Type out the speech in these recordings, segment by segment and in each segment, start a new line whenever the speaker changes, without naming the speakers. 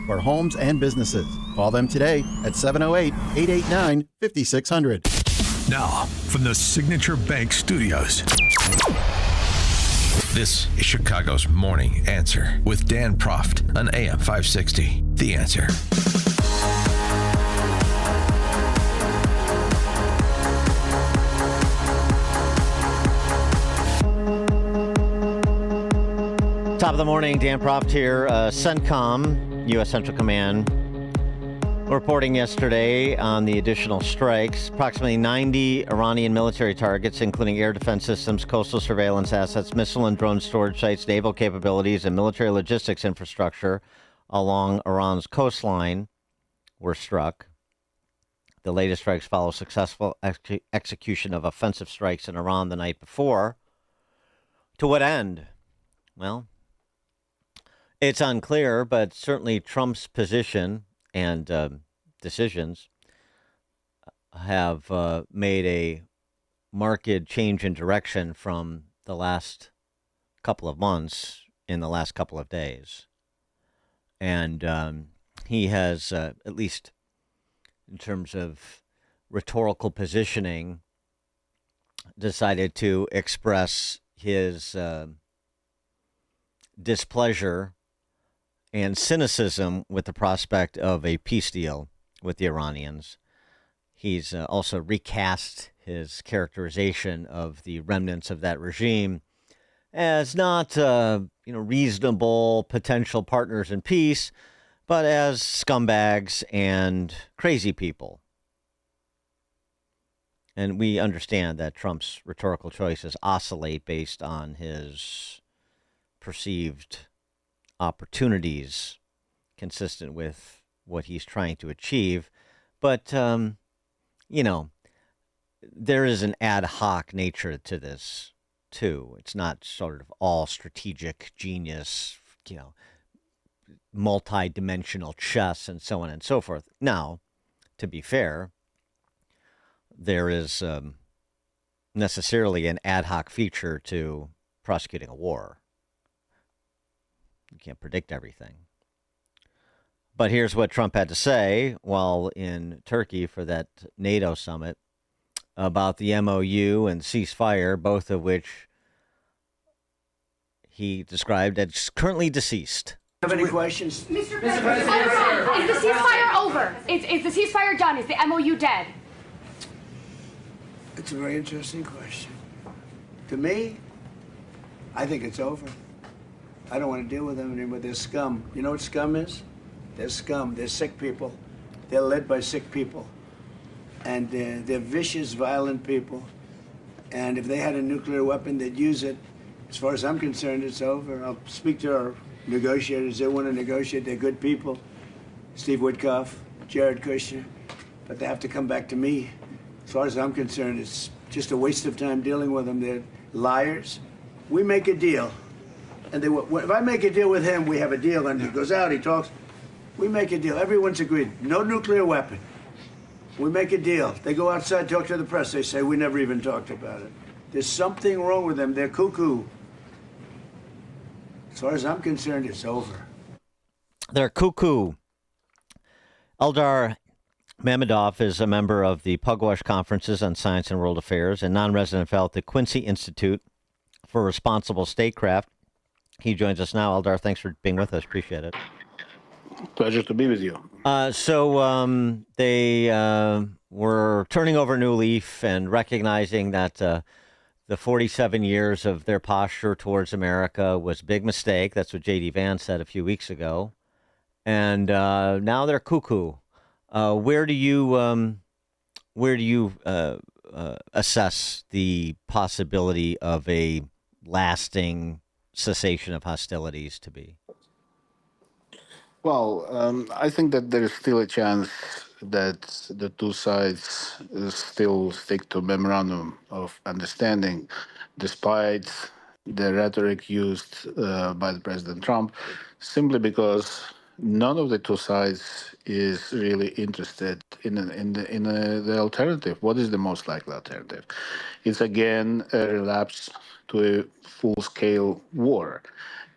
for homes and businesses. Call them today at 708-889-5600.
Now, from the Signature Bank Studios. This is Chicago's Morning Answer with Dan Proft on AM 560. The Answer.
Top of the morning, Dan Proft here. CENTCOM, U.S. Central Command, reporting yesterday on the additional strikes. Approximately 90 Iranian military targets, including air defense systems, coastal surveillance assets, missile and drone storage sites, naval capabilities, and military logistics infrastructure along Iran's coastline, were struck. The latest strikes follow successful execution of offensive strikes in Iran the night before. To what end? Well, it's unclear, but certainly Trump's position and decisions have made a marked change in direction from the last couple of months in the last couple of days. And he has, at least in terms of rhetorical positioning, decided to express his displeasure and cynicism with the prospect of a peace deal with the Iranians. He's also recast his characterization of the remnants of that regime as not, reasonable potential partners in peace, but as scumbags and crazy people. And we understand that Trump's rhetorical choices oscillate based on his perceived opportunities consistent with what he's trying to achieve. But, there is an ad hoc nature to this, too. It's not sort of all strategic genius, multi-dimensional chess and so on and so forth. Now, to be fair, there is necessarily an ad hoc feature to prosecuting a war. You can't predict everything. But here's what Trump had to say while in Turkey for that NATO summit about the MOU and ceasefire, both of which he described as currently deceased.
Have any questions?
Mr. President, is the ceasefire over? Is the ceasefire done? Is the MOU dead?
It's a very interesting question. To me, I think it's over. I don't want to deal with them anymore. They're scum. You know what scum is? They're scum. They're sick people. They're led by sick people. And they're vicious, violent people. And if they had a nuclear weapon, they'd use it. As far as I'm concerned, it's over. I'll speak to our negotiators. They want to negotiate. They're good people. Steve Witkoff, Jared Kushner. But they have to come back to me. As far as I'm concerned, it's just a waste of time dealing with them. They're liars. We make a deal. And if I make a deal with him, we have a deal. And he goes out, he talks. We make a deal. Everyone's agreed. No nuclear weapon. We make a deal. They go outside, talk to the press. They say, we never even talked about it. There's something wrong with them. They're cuckoo. As far as I'm concerned, it's over.
They're cuckoo. Eldar Mamedov is a member of the Pugwash Conferences on Science and World Affairs and non-resident fellow at the Quincy Institute for Responsible Statecraft. He joins us now. Eldar, thanks for being with us. Appreciate it.
Pleasure to be with you.
So they were turning over a new leaf and recognizing that the 47 years of their posture towards America was a big mistake. That's what J.D. Vance said a few weeks ago. And now they're cuckoo. Where do you assess the possibility of a lasting cessation of hostilities to be?
Well, I think that there is still a chance that the two sides still stick to memorandum of understanding, despite the rhetoric used by the President Trump, simply because none of the two sides is really interested in the alternative. What is the most likely alternative? It's again a relapse to a full-scale war.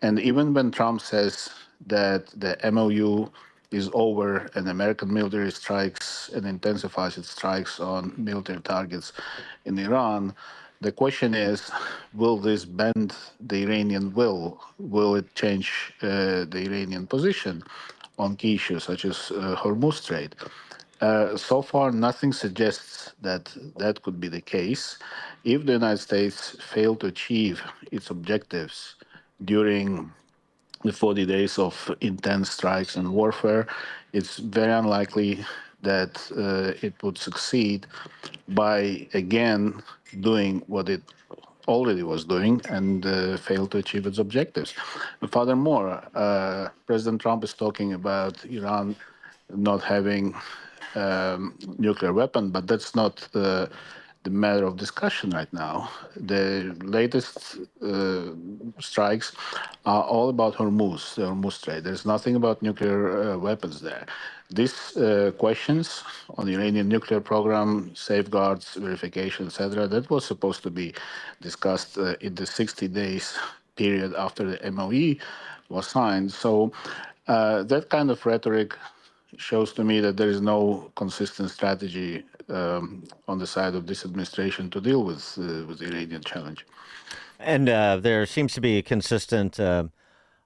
And even when Trump says that the MOU is over and American military strikes and intensifies its strikes on military targets in Iran, the question is, will this bend the Iranian will? Will it change the Iranian position on key issues such as Hormuz Strait? So far, nothing suggests that that could be the case. If the United States fail to achieve its objectives during the 40 days of intense strikes and warfare, it's very unlikely that it would succeed by again doing what it already was doing and fail to achieve its objectives. Furthermore, President Trump is talking about Iran not having nuclear weapon, but that's not the matter of discussion right now. The latest strikes are all about Hormuz, the Hormuz Strait. There's nothing about nuclear weapons there. These questions on the Iranian nuclear program, safeguards, verification, etc., that was supposed to be discussed in the 60 days period after the MOE was signed. So that kind of rhetoric shows to me that there is no consistent strategy on the side of this administration to deal with the Iranian challenge.
And there seems to be a consistent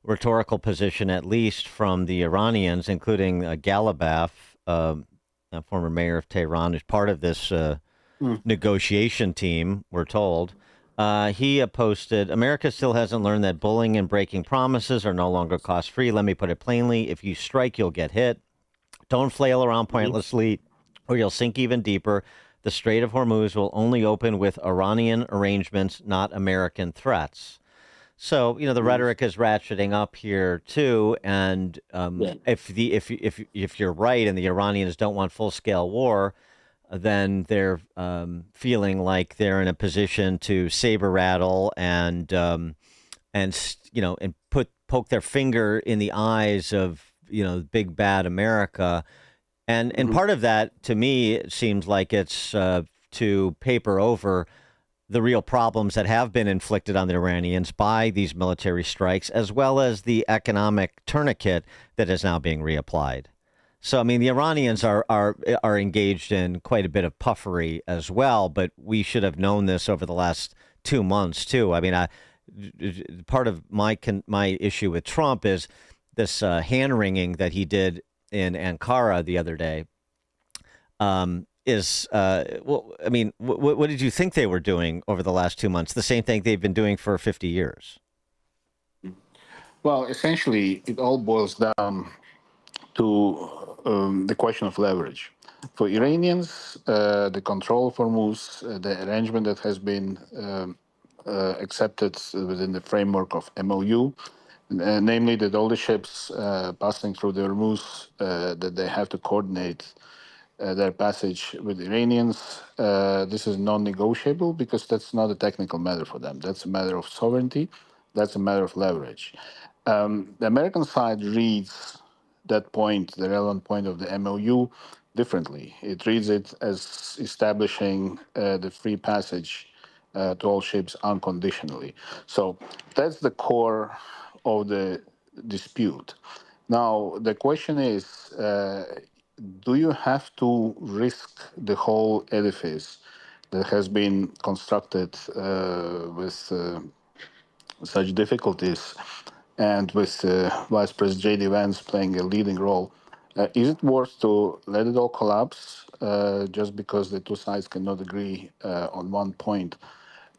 rhetorical position, at least from the Iranians, including Galibaf, a former mayor of Tehran, who's part of this negotiation team, we're told. He posted, America still hasn't learned that bullying and breaking promises are no longer cost-free. Let me put it plainly. If you strike, you'll get hit. Don't flail around pointlessly, or you'll sink even deeper. The Strait of Hormuz will only open with Iranian arrangements, not American threats. So, the rhetoric is ratcheting up here too. And if you're right, and the Iranians don't want full-scale war, then they're feeling like they're in a position to saber rattle and poke their finger in the eyes of big bad America. And part of that, to me, it seems like it's to paper over the real problems that have been inflicted on the Iranians by these military strikes, as well as the economic tourniquet that is now being reapplied. So, I mean, the Iranians are engaged in quite a bit of puffery as well, but we should have known this over the last 2 months, too. I mean, part of my issue with Trump is this hand-wringing that he did in Ankara the other day. What did you think they were doing over the last 2 months? The same thing they've been doing for 50 years.
Well, essentially, it all boils down to the question of leverage. For Iranians, the control of Hormuz, the arrangement that has been accepted within the framework of MOU, namely that all the ships passing through the Hormuz, that they have to coordinate their passage with Iranians. This is non-negotiable because that's not a technical matter for them. That's a matter of sovereignty. That's a matter of leverage. The American side reads that point, the relevant point of the MOU, differently. It reads it as establishing the free passage to all ships unconditionally. So that's the core of the dispute. Now, the question is, do you have to risk the whole edifice that has been constructed with such difficulties and with Vice President J.D. Vance playing a leading role? Is it worth to let it all collapse just because the two sides cannot agree on one point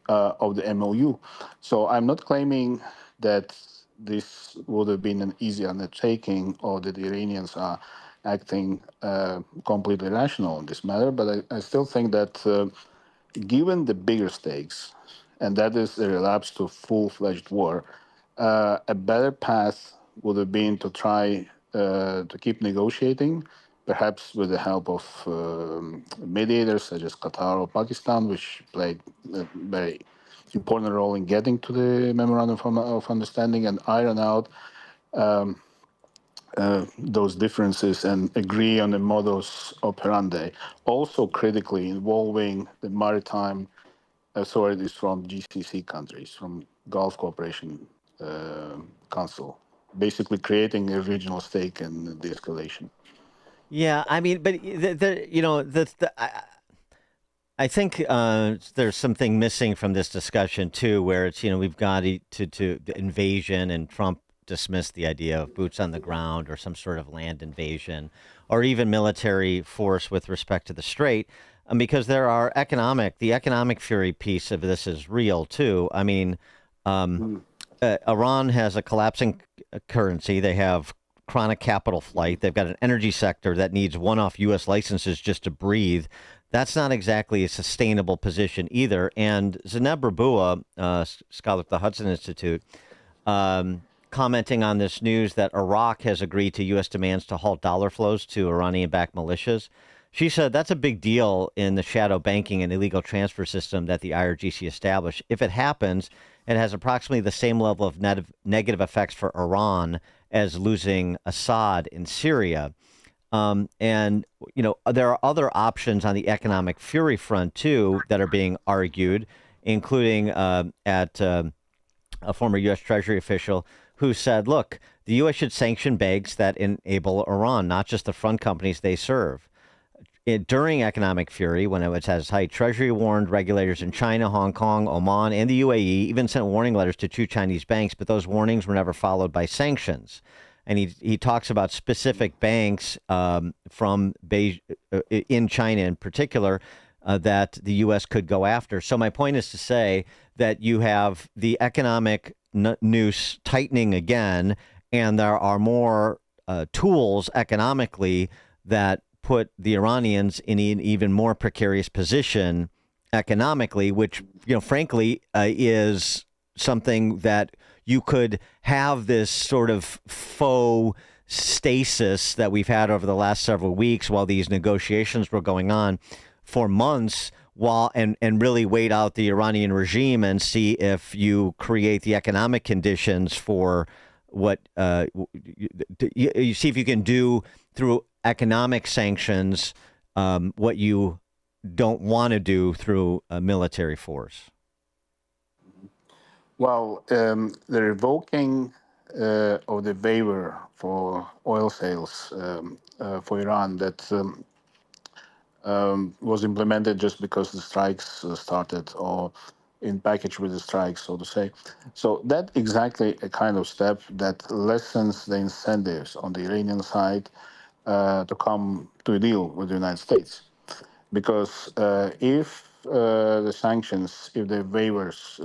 of the MOU? So I'm not claiming that this would have been an easy undertaking or that the Iranians are acting completely rational in this matter, but I still think that given the bigger stakes, and that is the relapse to full-fledged war, a better path would have been to try to keep negotiating, perhaps with the help of mediators such as Qatar or Pakistan, which played a very important role in getting to the memorandum of understanding and iron out those differences and agree on the modus operandi. Also critically involving the maritime authorities from GCC countries, from Gulf Cooperation Council basically creating a regional stake in the escalation.
Yeah, I mean, but I think there's something missing from this discussion too, where it's we've got to the invasion, and Trump dismissed the idea of boots on the ground or some sort of land invasion, or even military force with respect to the strait, because the economic fury piece of this is real too. I mean, Iran has a collapsing currency. They have chronic capital flight. They've got an energy sector that needs one-off U.S. licenses just to breathe. That's not exactly a sustainable position either. And Zeneb Rabua, scholar at the Hudson Institute, commenting on this news that Iraq has agreed to U.S. demands to halt dollar flows to Iranian-backed militias. She said that's a big deal in the shadow banking and illegal transfer system that the IRGC established. If it happens, it has approximately the same level of negative effects for Iran as losing Assad in Syria. And, there are other options on the economic fury front, too, that are being argued, including at a former U.S. Treasury official who said, look, the U.S. should sanction banks that enable Iran, not just the front companies they serve. During economic fury, when it was at its height, Treasury warned regulators in China, Hong Kong, Oman, and the UAE, even sent warning letters to 2 Chinese banks, but those warnings were never followed by sanctions. And he talks about specific banks from in China in particular that the U.S. could go after. So my point is to say that you have the economic noose tightening again, and there are more tools economically that put the Iranians in an even more precarious position economically, which, frankly, is something that you could have this sort of faux stasis that we've had over the last several weeks while these negotiations were going on for months, and really wait out the Iranian regime and see if you create the economic conditions for what you see if you can do through economic sanctions what you don't want to do through a military force.
Well, the revoking of the waiver for oil sales for Iran that was implemented just because the strikes started, or in package with the strikes, so to say. So that exactly a kind of step that lessens the incentives on the Iranian side to come to a deal with the United States. Because if the sanctions, if the waivers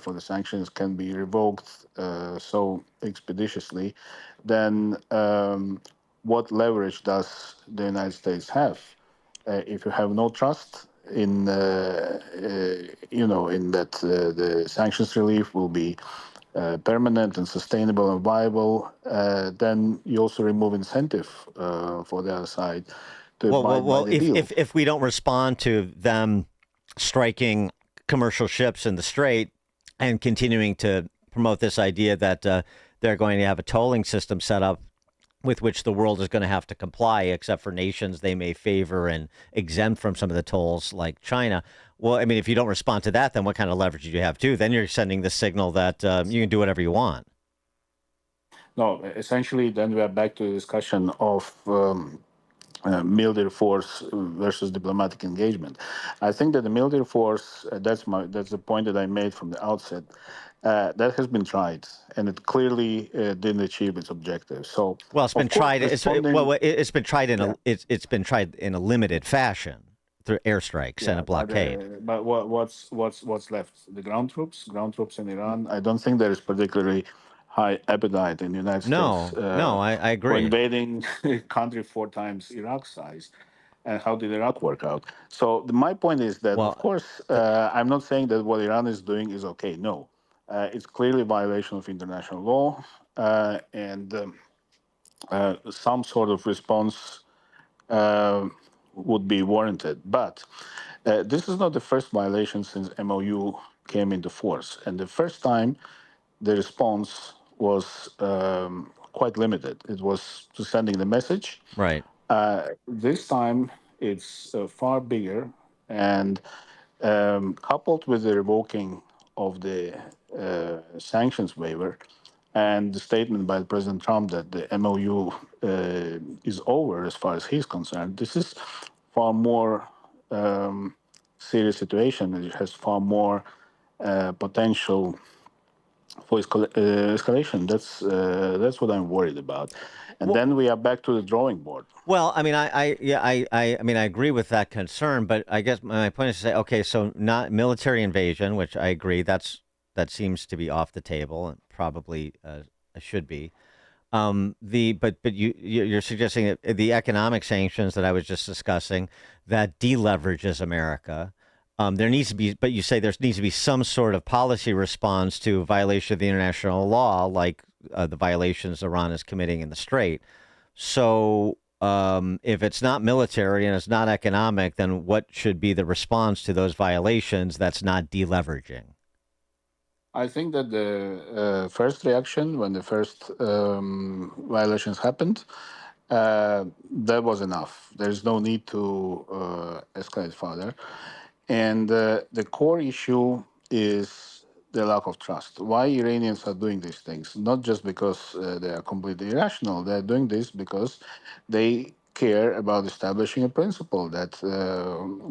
for the sanctions can be revoked so expeditiously, then what leverage does the United States have? If you have no trust in, in that the sanctions relief will be permanent and sustainable and viable, then you also remove incentive for the other side to abide by the deal.
If we don't respond to them striking commercial ships in the Strait and continuing to promote this idea that they're going to have a tolling system set up with which the world is going to have to comply, except for nations they may favor and exempt from some of the tolls like China. Well, I mean, if you don't respond to that, then what kind of leverage do you have too? Then you're sending the signal that you can do whatever you want.
No, essentially, then we are back to the discussion of military force versus diplomatic engagement. I think that the military force, that's the point that I made from the outset, that has been tried, and it clearly didn't achieve its objective. So,
well, it's been tried. It's been tried in a limited fashion through airstrikes and a blockade.
But what's left? The ground troops in Iran. I don't think there is particularly high appetite in the United States.
No, I agree.
For invading a country 4 times Iraq's size. And how did Iraq work out? So my point is that, of course, I'm not saying that what Iran is doing is okay. No, it's clearly a violation of international law, and some sort of response would be warranted. But this is not the first violation since MOU came into force. And the first time, the response was quite limited. It was to sending the message.
Right.
This time, it's far bigger, and coupled with the revoking of the sanctions waiver, And the statement by President Trump that the MOU is over as far as he's concerned, this is far more serious situation. It has far more potential for escalation. That's what I'm worried about. And then we are back to the drawing board.
Well, I mean, I mean, I agree with that concern, but I guess my point is to say, okay, so not military invasion, which I agree, that seems to be off the table, and probably should be. But you're suggesting that the economic sanctions that I was just discussing that deleverages America. There needs to be, but you say there needs to be some sort of policy response to a violation of the international law, like the violations Iran is committing in the Strait. So if it's not military and it's not economic, then what should be the response to those violations that's not deleveraging?
I think that the first reaction when the first violations happened, that was enough. There's no need to escalate further. And the core issue is the lack of trust. Why Iranians are doing these things? Not just because they are completely irrational. They're doing this because they care about establishing a principle that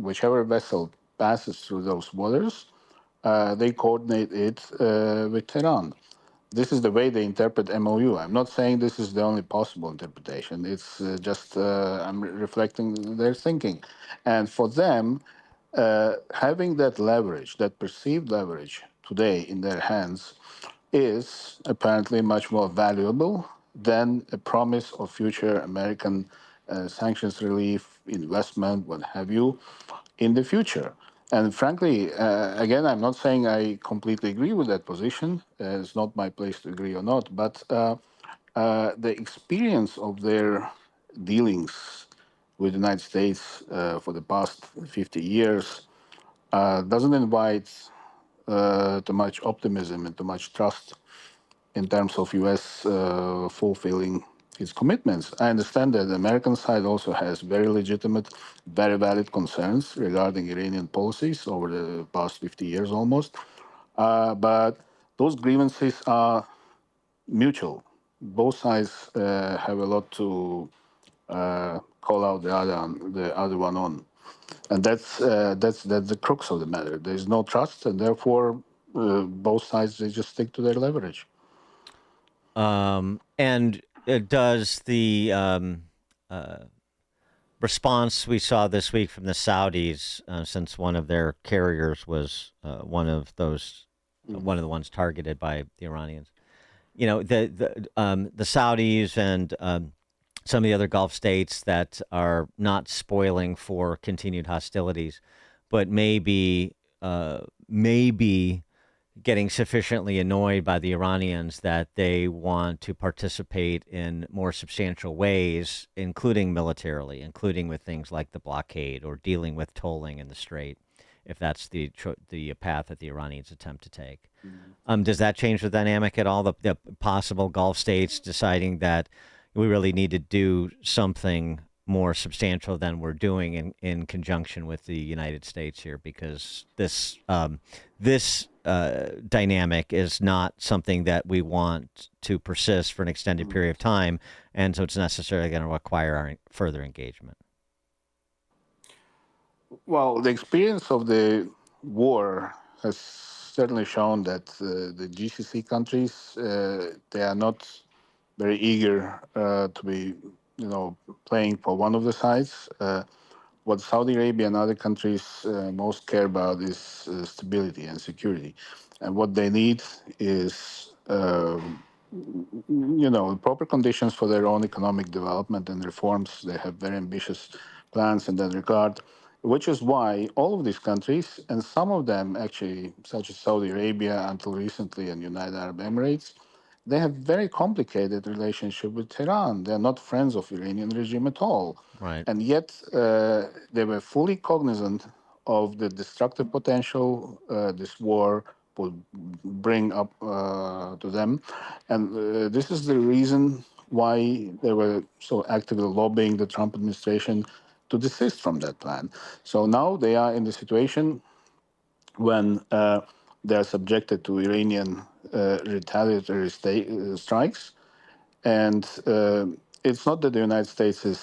whichever vessel passes through those waters, they coordinate it with Tehran. This is the way they interpret MOU. I'm not saying this is the only possible interpretation. It's just I'm reflecting their thinking. And for them, having that leverage, that perceived leverage today in their hands is apparently much more valuable than a promise of future American sanctions relief, investment, what have you, in the future. And frankly, again, I'm not saying I completely agree with that position. It's not my place to agree or not. But the experience of their dealings with the United States for the past 50 years doesn't invite too much optimism and too much trust in terms of U.S. Fulfilling its commitments. I understand that the American side also has very legitimate, very valid concerns regarding Iranian policies over the past 50 years almost. But those grievances are mutual. Both sides have a lot to call out the other one on, and that's the crux of the matter. There's no trust, and therefore both sides they just stick to their leverage.
And does the response we saw this week from the Saudis, since one of their carriers was one of the ones targeted by the Iranians, you know, the Saudis and some of the other Gulf states that are not spoiling for continued hostilities, but maybe getting sufficiently annoyed by the Iranians that they want to participate in more substantial ways, including militarily, including with things like the blockade or dealing with tolling in the Strait, if that's the path that the Iranians attempt to take. Does that change the dynamic at all? The possible Gulf states deciding that we really need to do something more substantial than we're doing in conjunction with the United States here, because this dynamic is not something that we want to persist for an extended period of time, and so it's necessarily going to require our further engagement.
Well, the experience of the war has certainly shown that the GCC countries they are not very eager to be, playing for one of the sides. What Saudi Arabia and other countries most care about is stability and security, and what they need is, proper conditions for their own economic development and reforms. They have very ambitious plans in that regard, which is why all of these countries, and some of them actually, such as Saudi Arabia until recently and United Arab Emirates, they have very complicated relationship with Tehran. They're not friends of Iranian regime at all.
Right.
And yet they were fully cognizant of the destructive potential this war would bring up to them. And this is the reason why they were so actively lobbying the Trump administration to desist from that plan. So now they are in the situation when they are subjected to Iranian retaliatory strikes. And it's not that the United States is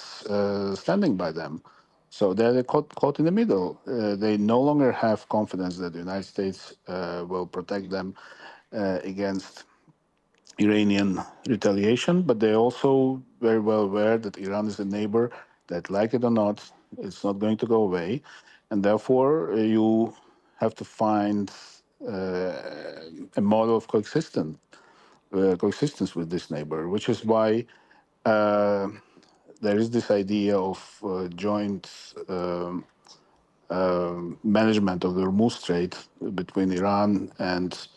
standing by them. So they're caught in the middle. They no longer have confidence that the United States will protect them against Iranian retaliation, but they're also very well aware that Iran is a neighbor that, like it or not, it's not going to go away. And therefore, you have to find a model of coexistence with this neighbor, which is why there is this idea of joint management of the Hormuz Strait between Iran and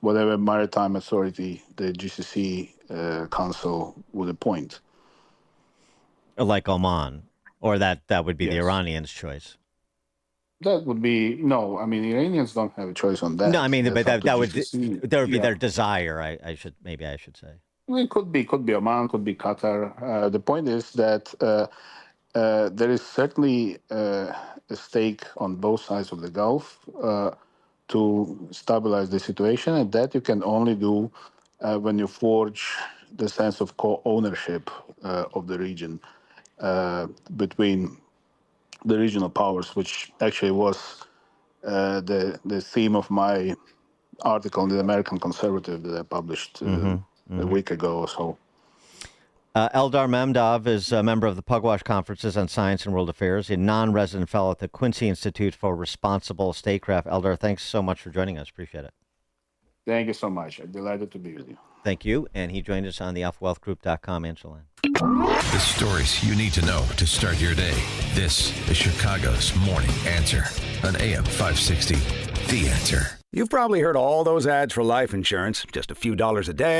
whatever maritime authority the GCC Council would appoint.
Like Oman, or that would be the
Yes.
Iranians' choice.
That would be no. I mean, Iranians don't have a choice on that.
No, I mean,
That's
but
up to
that would
GCC.
be
Yeah.
their desire. I should say.
It could be Oman, could be Qatar. The point is that there is certainly a stake on both sides of the Gulf to stabilize the situation, and that you can only do when you forge the sense of co-ownership of the region between the regional powers, which actually was the theme of my article in the American Conservative that I published a week ago or so.
Eldar Mamedov is a member of the Pugwash Conferences on Science and World Affairs, a non-resident fellow at the Quincy Institute for Responsible Statecraft. Eldar, thanks so much for joining us. Appreciate it.
Thank you so much. I'm delighted to be with you.
Thank you. And he joined us on the alphawealthgroup.com answer line.
The stories you need to know to start your day. This is Chicago's Morning Answer on AM 560. The Answer.
You've probably heard all those ads for life insurance, just a few dollars a day.